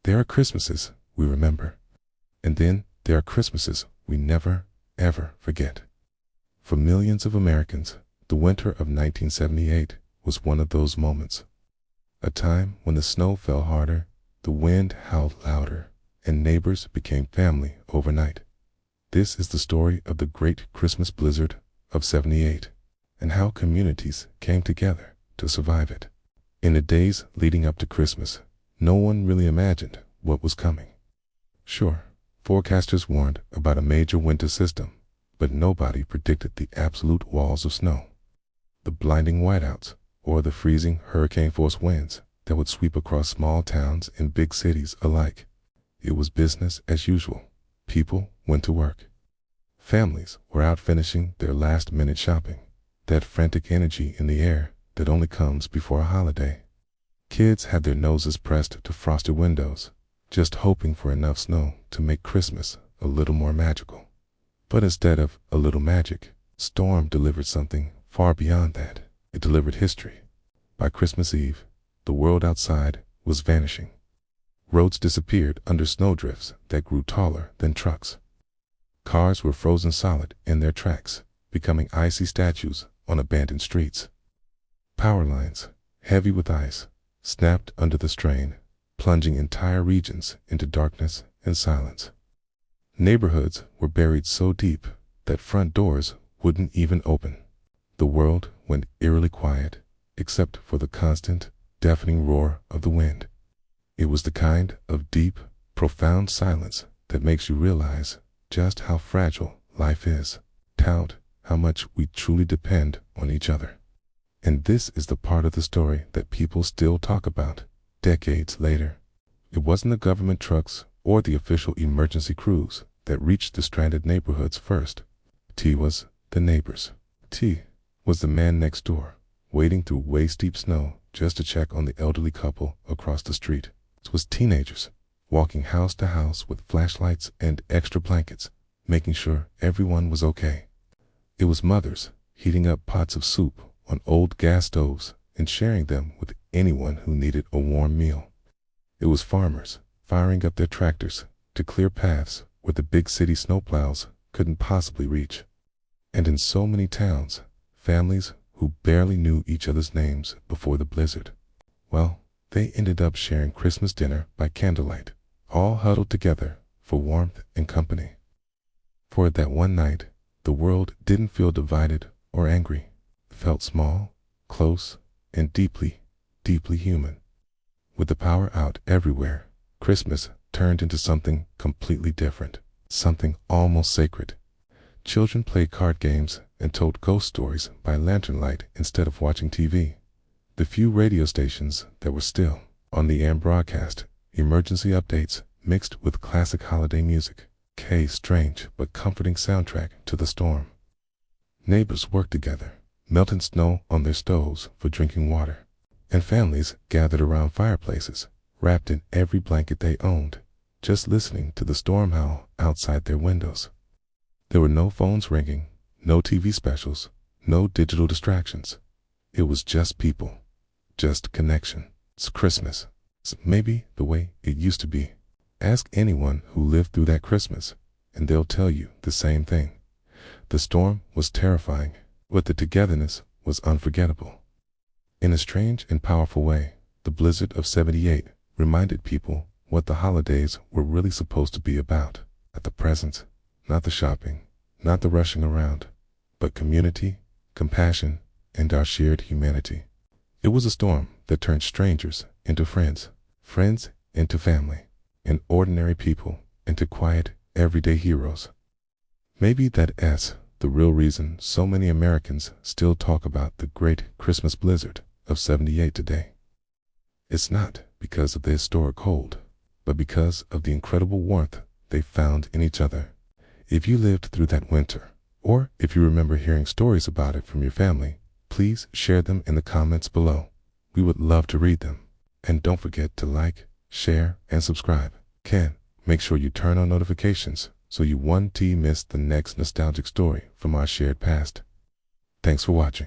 There are Christmases we remember, and then there are Christmases we never, ever forget. For millions of Americans, the winter of 1978 was one of those moments. A time when the snow fell harder, the wind howled louder, and neighbors became family overnight. This is the story of the Great Christmas Blizzard of '78, and how communities came together to survive it. In the days leading up to Christmas, no one really imagined what was coming. Sure, forecasters warned about a major winter system, but nobody predicted the absolute walls of snow, the blinding whiteouts, or the freezing hurricane-force winds that would sweep across small towns and big cities alike. It was business as usual. People went to work. Families were out finishing their last-minute shopping, that frantic energy in the air that only comes before a holiday. Kids had their noses pressed to frosted windows, just hoping for enough snow to make Christmas a little more magical. But instead of a little magic, storm delivered something far beyond that. It delivered history. By Christmas Eve, the world outside was vanishing. Roads disappeared under snowdrifts that grew taller than trucks. Cars were frozen solid in their tracks, becoming icy statues on abandoned streets. Power lines, heavy with ice, snapped under the strain, plunging entire regions into darkness and silence. Neighborhoods were buried so deep that front doors wouldn't even open. The world went eerily quiet, except for the constant, deafening roar of the wind. It was the kind of deep, profound silence that makes you realize just how fragile life is, tout how much we truly depend on each other. And this is the part of the story that people still talk about, decades later. It wasn't the government trucks or the official emergency crews that reached the stranded neighborhoods first. T was the neighbors. T was the man next door, wading through waist-deep snow just to check on the elderly couple across the street. It was teenagers, walking house to house with flashlights and extra blankets, making sure everyone was okay. It was mothers, heating up pots of soup on old gas stoves and sharing them with anyone who needed a warm meal. It was farmers, firing up their tractors to clear paths where the big city snowplows couldn't possibly reach. And in so many towns, families who barely knew each other's names before the blizzard. Well, they ended up sharing Christmas dinner by candlelight, all huddled together for warmth and company. For that one night, the world didn't feel divided or angry. It felt small, close, and deeply, deeply human. With the power out everywhere, Christmas turned into something completely different, something almost sacred. Children played card games and told ghost stories by lantern light instead of watching TV. The few radio stations that were still on the AM broadcast emergency updates mixed with classic holiday music, K's strange but comforting soundtrack to the storm. Neighbors worked together, melting snow on their stoves for drinking water, and families gathered around fireplaces, wrapped in every blanket they owned, just listening to the storm howl outside their windows. There were no phones ringing, no TV specials, no digital distractions. It was just people, just connection. It's Christmas. It's maybe the way it used to be. Ask anyone who lived through that Christmas, and they'll tell you the same thing. The storm was terrifying, but the togetherness was unforgettable. In a strange and powerful way, the blizzard of '78 reminded people what the holidays were really supposed to be about. Not the presents, not the shopping, not the rushing around, but community, compassion, and our shared humanity. It was a storm that turned strangers into friends, friends into family, and ordinary people into quiet, everyday heroes. Maybe that's the real reason so many Americans still talk about the Great Christmas Blizzard of '78 today. It's not because of the historic cold, but because of the incredible warmth they found in each other. If you lived through that winter, or if you remember hearing stories about it from your family, please share them in the comments below. We would love to read them. And don't forget to like, share, and subscribe. Make sure you turn on notifications so you won't miss the next nostalgic story from our shared past. Thanks for watching.